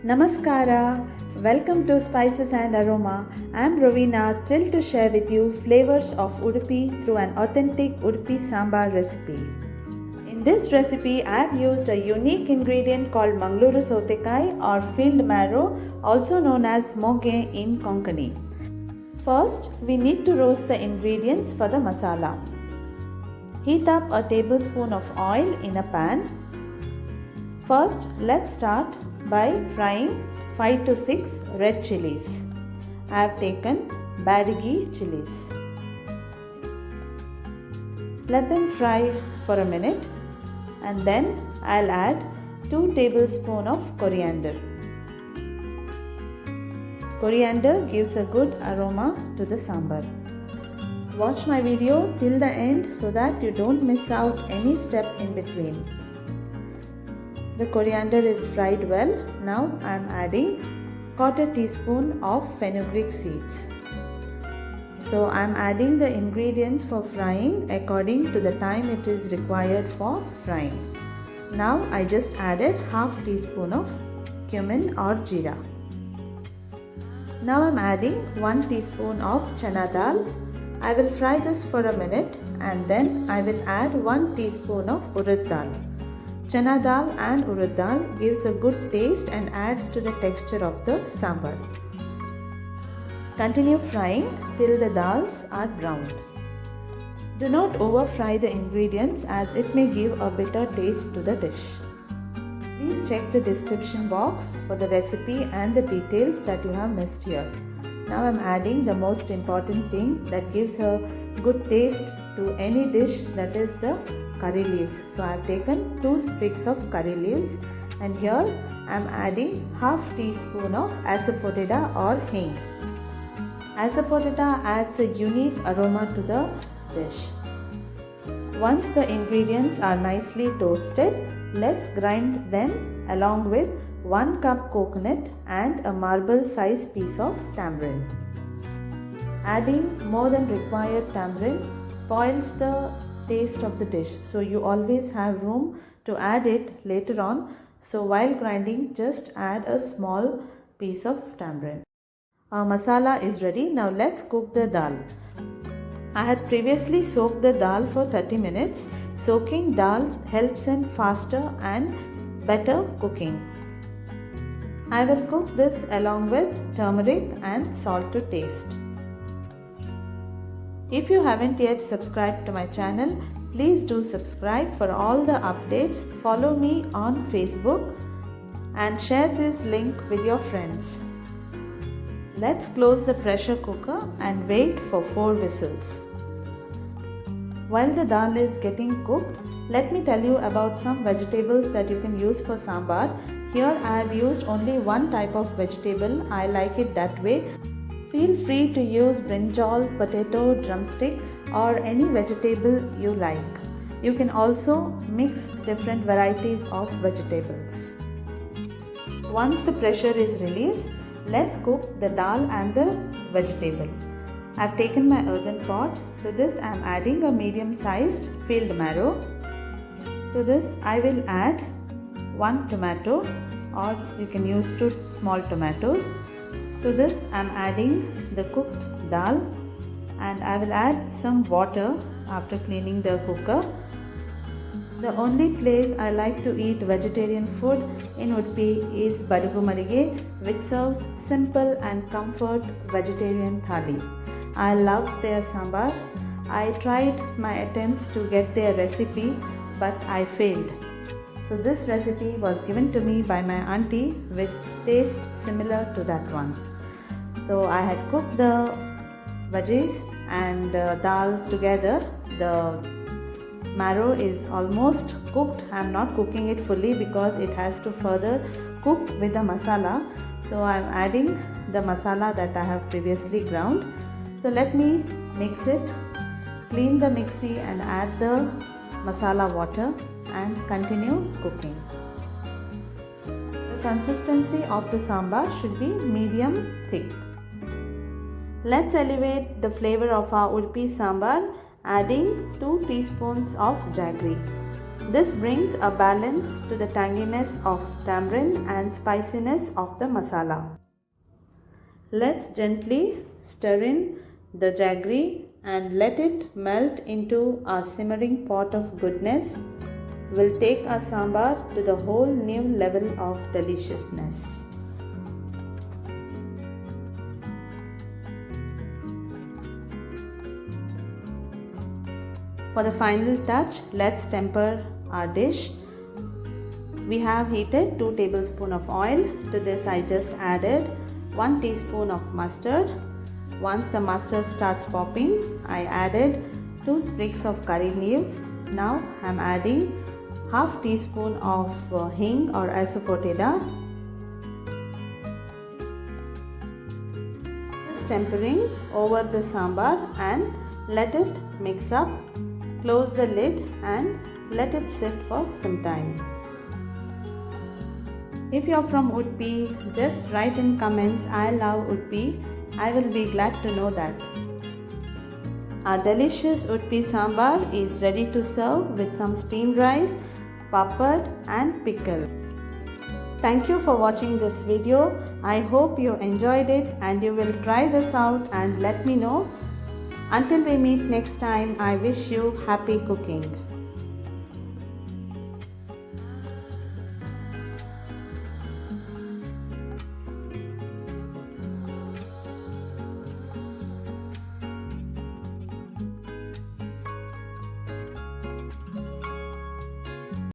Namaskara, welcome to Spices and Aroma. I am Rovina, thrilled to share with you flavors of Udupi through an authentic Udupi Sambar recipe. In this recipe, I have used a unique ingredient called Mangaluru Southekai or field marrow, also known as moge in Konkani. First, we need to roast the ingredients for the masala. Heat up a tablespoon of oil in a pan. First, let's start by frying 5 to 6 red chilies. I have taken Badigi chilies. Let them fry for a minute and then I'll add 2 tablespoons of coriander. Coriander gives a good aroma to the sambar. Watch my video till the end so that you don't miss out any step in between. The coriander is fried well. Now I am adding 1/4 teaspoon of fenugreek seeds. So I am adding the ingredients for frying according to the time it is required for frying. Now I just added 1/2 teaspoon of cumin or jeera. Now I am adding 1 teaspoon of chana dal. I will fry this for a minute and then I will add 1 teaspoon of urad dal. Chana dal and urad dal gives a good taste and adds to the texture of the sambar. Continue frying till the dals are browned. Do not over fry the ingredients as it may give a bitter taste to the dish. Please check the description box for the recipe and the details that you have missed here. Now I am adding the most important thing that gives a good taste to any dish, that is the curry leaves. So I have taken 2 sprigs of curry leaves and here I am adding 1/2 teaspoon of asafoetida or hing. Asafoetida adds a unique aroma to the dish. Once the ingredients are nicely toasted, let's grind them along with 1 cup coconut and a marble size piece of tamarind. Adding more than required tamarind spoils the taste of the dish, so you always have room to add it later on. So while grinding, just add a small piece of tamarind. Our masala is ready. Now let's cook the dal. I had previously soaked the dal for 30 minutes. Soaking dal helps in faster and better cooking. I will cook this along with turmeric and salt to taste. If you haven't yet subscribed to my channel, please do subscribe for all the updates. Follow me on Facebook and share this link with your friends. Let's close the pressure cooker and wait for 4 whistles. While the dal is getting cooked, let me tell you about some vegetables that you can use for sambar. Here I have used only one type of vegetable. I like it that way. Feel free to use brinjal, potato, drumstick or any vegetable you like. You can also mix different varieties of vegetables. Once the pressure is released, let's cook the dal and the vegetable. I have taken my earthen pot. To this I am adding a medium sized field marrow. To this I will add 1 tomato or you can use 2 small tomatoes. To this I am adding the cooked dal and I will add some water after cleaning the cooker. The only place I like to eat vegetarian food in Udupi is Badugu Madige, which serves simple and comfort vegetarian thali. I love their sambar. I tried my attempts to get their recipe but I failed. So this recipe was given to me by my auntie which tastes similar to that one. So I had cooked the veggies and dal together. The marrow is almost cooked. I am not cooking it fully because it has to further cook with the masala. So I am adding the masala that I have previously ground. So let me mix it, clean the mixie and add the masala water and continue cooking. The consistency of the sambar should be medium thick. Let's elevate the flavor of our Udupi Sambar adding 2 teaspoons of jaggery. This brings a balance to the tanginess of tamarind and spiciness of the masala. Let's gently stir in the jaggery and let it melt into a simmering pot of goodness. Will take our sambar to the whole new level of deliciousness. For the final touch, let's temper our dish. We have heated 2 tablespoons of oil. To this I just added 1 teaspoon of mustard. Once the mustard starts popping, I added 2 sprigs of curry leaves. Now I am adding half teaspoon of hing or asafoetida. Just tempering over the sambar and let it mix up. Close the lid and let it sit for some time. If you are from Udupi, just write in comments, I love Udupi. I will be glad to know that. Our delicious Udupi Sambar is ready to serve with some steamed rice, papad and pickle. Thank you for watching this video. I hope you enjoyed it and you will try this out and let me know. Until we meet next time, I wish you happy cooking.